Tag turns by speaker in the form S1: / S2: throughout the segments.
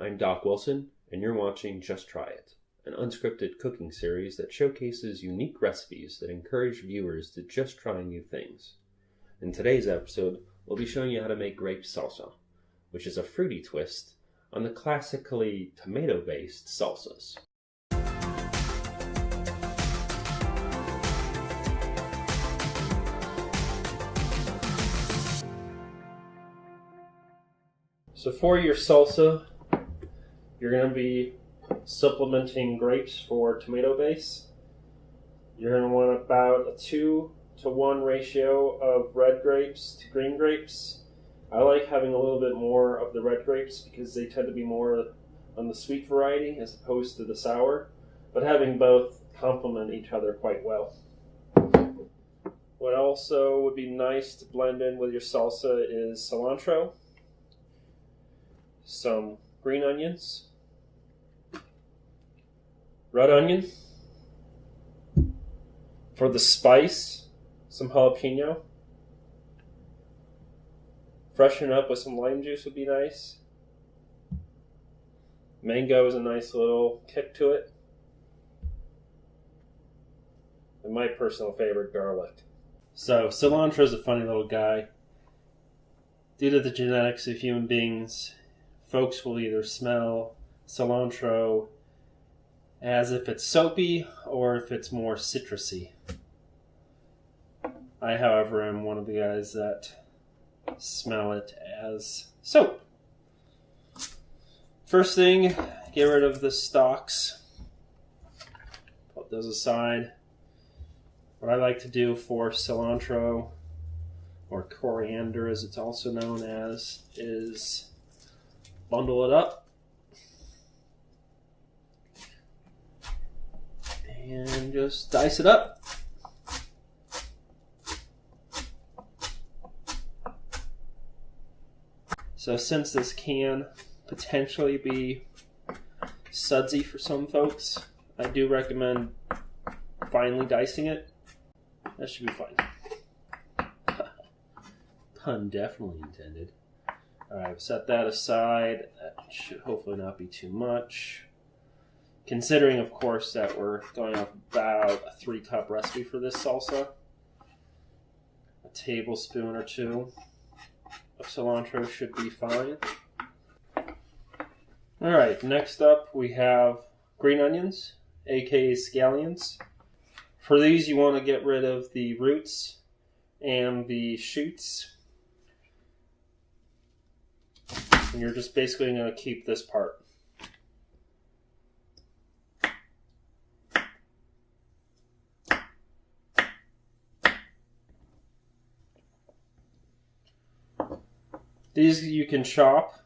S1: I'm Doc Wilson, and you're watching Just Try It, an unscripted cooking series that showcases unique recipes that encourage viewers to just try new things. In today's episode, we'll be showing you how to make grape salsa, which is a fruity twist on the classically tomato-based salsas. So for your salsa, you're going to be supplementing grapes for tomato base. You're going to want about a 2-to-1 ratio of red grapes to green grapes. I like having a little bit more of the red grapes because they tend to be more on the sweet variety as opposed to the sour, but having both complement each other quite well. What also would be nice to blend in with your salsa is cilantro, some green onions, red onion. For the spice, some jalapeno. Freshen up with some lime juice would be nice. Mango is a nice little kick to it. And my personal favorite, garlic. So cilantro is a funny little guy. Due to the genetics of human beings, folks will either smell cilantro as if it's soapy or if it's more citrusy. I, however, am one of the guys that smell it as soap. First thing, get rid of the stalks. Put those aside. What I like to do for cilantro, or coriander as it's also known as, is bundle it up and just dice it up. So since this can potentially be sudsy for some folks, I do recommend finely dicing it. That should be fine. Pun definitely intended. Alright, set that aside. That should hopefully not be too much. Considering, of course, that we're going off about a 3-cup recipe for this salsa. A tablespoon or 2 of cilantro should be fine. Alright, next up we have green onions, aka scallions. For these you want to get rid of the roots and the shoots. And you're just basically going to keep this part. These you can chop.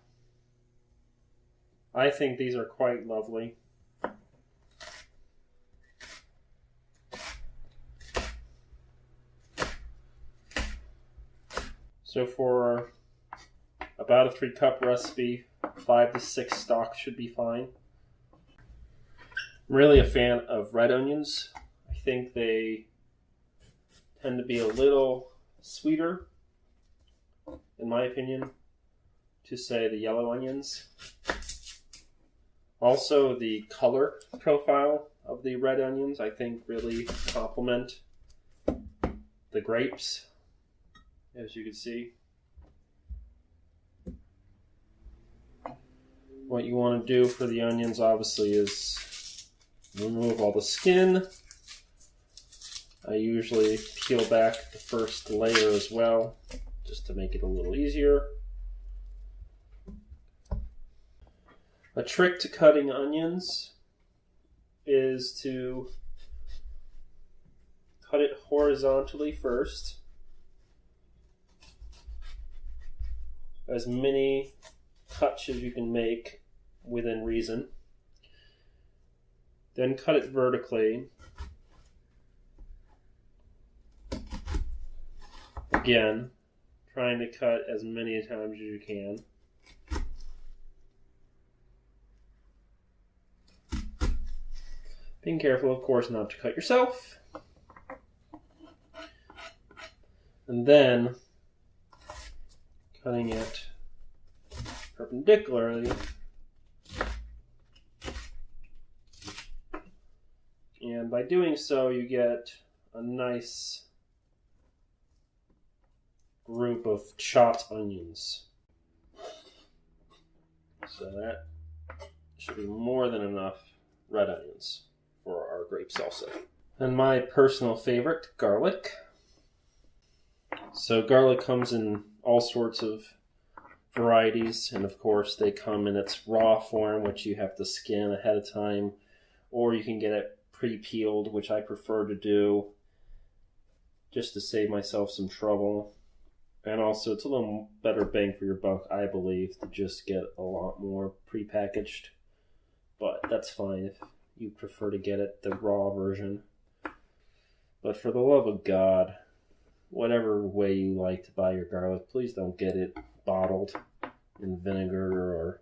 S1: I think these are quite lovely. So for about a 3-cup recipe, 5 to 6 stalks should be fine. I'm really a fan of red onions. I think they tend to be a little sweeter, in my opinion, to say the yellow onions. Also, the color profile of the red onions, I think, really complement the grapes, as you can see. What you want to do for the onions, obviously, is remove all the skin. I usually peel back the first layer as well, just to make it a little easier. A trick to cutting onions is to cut it horizontally first. As many cuts as you can make within reason. Then cut it vertically. Again, trying to cut as many times as you can. Being careful, of course, not to cut yourself. And then cutting it perpendicularly by doing so, you get a nice group of chopped onions. So that should be more than enough red onions for our grape salsa. And my personal favorite, garlic. So garlic comes in all sorts of varieties, and of course they come in its raw form, which you have to skin ahead of time, or you can get it pre-peeled, which I prefer to do just to save myself some trouble. And also, it's a little better bang for your buck, I believe, to just get a lot more pre-packaged. But that's fine if you prefer to get it the raw version. But for the love of God, whatever way you like to buy your garlic, please don't get it bottled in vinegar or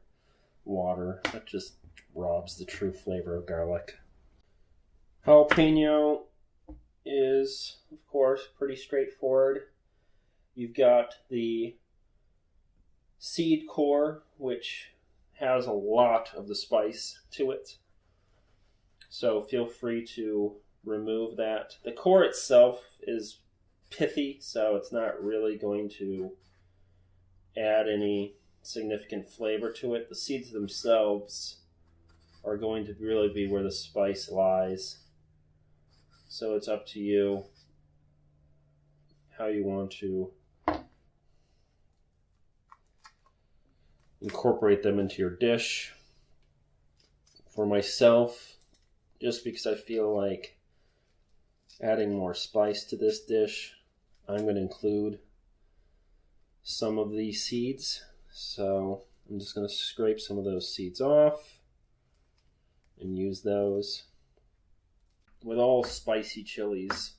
S1: water. That just robs the true flavor of garlic. Jalapeno is, of course, pretty straightforward. You've got the seed core, which has a lot of the spice to it. So feel free to remove that. The core itself is pithy, so it's not really going to add any significant flavor to it. The seeds themselves are going to really be where the spice lies. So it's up to you how you want to incorporate them into your dish. For myself, just because I feel like adding more spice to this dish, I'm going to include some of these seeds. So I'm just going to scrape some of those seeds off and use those. With all spicy chilies,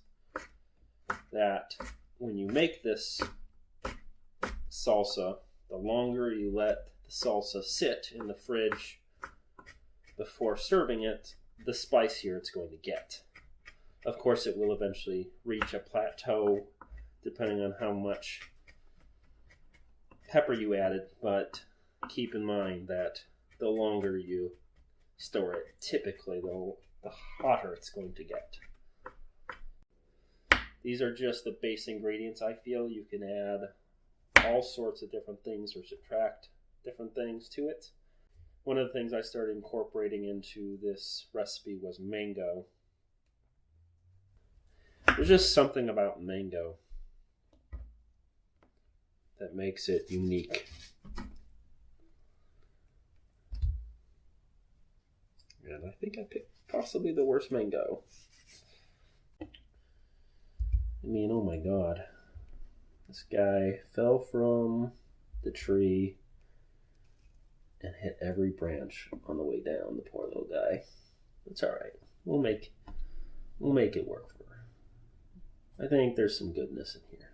S1: that when you make this salsa, the longer you let the salsa sit in the fridge before serving it, the spicier it's going to get. Of course, it will eventually reach a plateau depending on how much pepper you added, but keep in mind that the longer you store it, typically the hotter it's going to get. These are just the base ingredients. I feel you can add all sorts of different things or subtract different things to it. One of the things I started incorporating into this recipe was mango. There's just something about mango that makes it unique. And I think I picked possibly the worst mango. I mean, oh my God. This guy fell from the tree and hit every branch on the way down, the poor little guy. It's alright. We'll make it work for her. I think there's some goodness in here.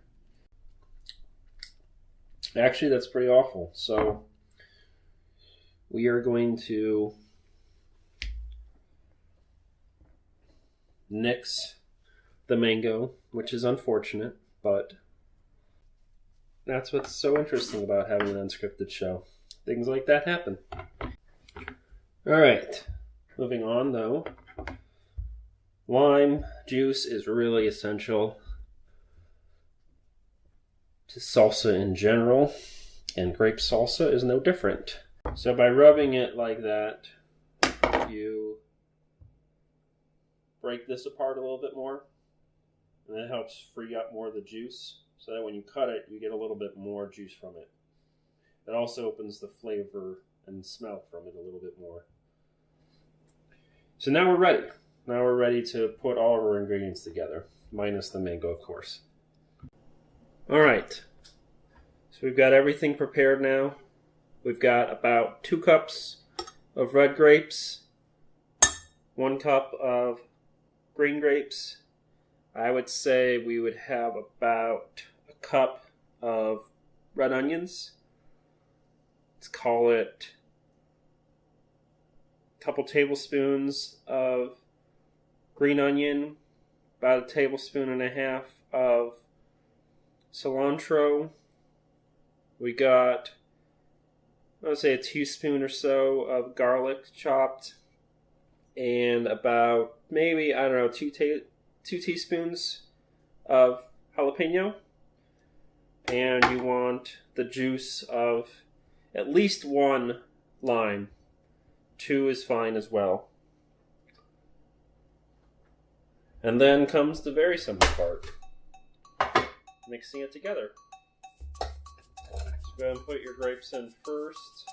S1: Actually, that's pretty awful. So, we are going to nix the mango, which is unfortunate, but that's what's so interesting about having an unscripted show. Things like that happen. Alright, moving on though. Lime juice is really essential to salsa in general, and grape salsa is no different. So by rubbing it like that, you break this apart a little bit more, and that helps free up more of the juice, so that when you cut it, you get a little bit more juice from it. It also opens the flavor and smell from it a little bit more. So now we're ready. Now we're ready to put all of our ingredients together, minus the mango, of course. All right. So we've got everything prepared now. We've got about 2 cups of red grapes, 1 cup of green grapes. I would say we would have about a cup of red onions. Let's call it a couple tablespoons of green onion, about a tablespoon and a half of cilantro. We got, I would say, a teaspoon or so of garlic chopped, and about maybe, I don't know, two teaspoons of jalapeno. And you want the juice of at least 1 lime. 2 is fine as well. And then comes the very simple part. Mixing it together. So go ahead and put your grapes in first.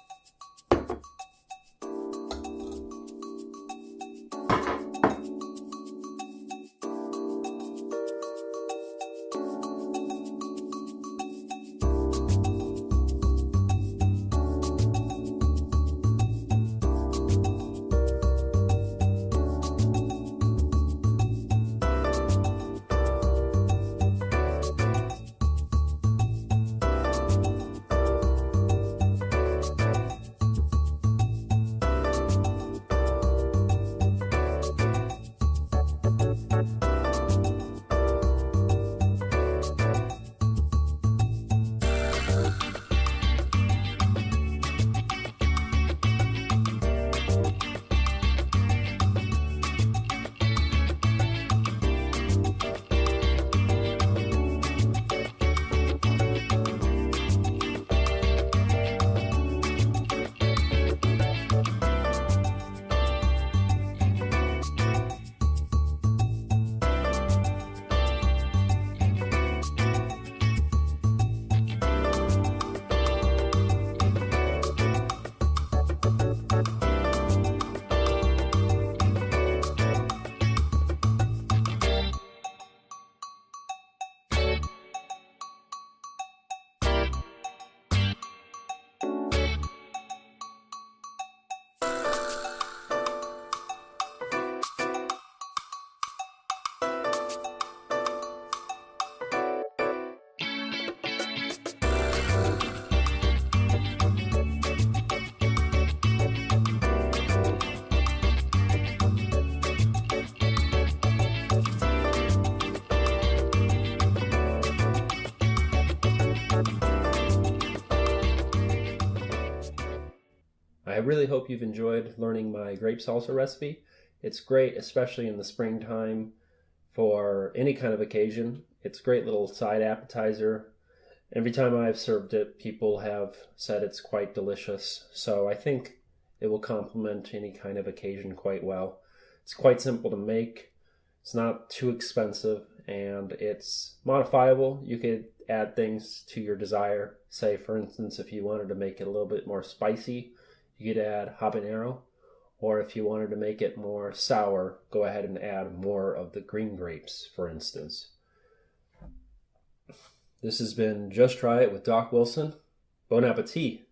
S1: I really hope you've enjoyed learning my grape salsa recipe. It's great, especially in the springtime, for any kind of occasion. It's a great little side appetizer. Every time I've served it, people have said it's quite delicious, so I think it will complement any kind of occasion quite well. It's quite simple to make, it's not too expensive, and it's modifiable. You could add things to your desire. Say, for instance, if you wanted to make it a little bit more spicy, you could add habanero, or if you wanted to make it more sour, go ahead and add more of the green grapes, for instance. This has been Just Try It with Doc Wilson. Bon appetit.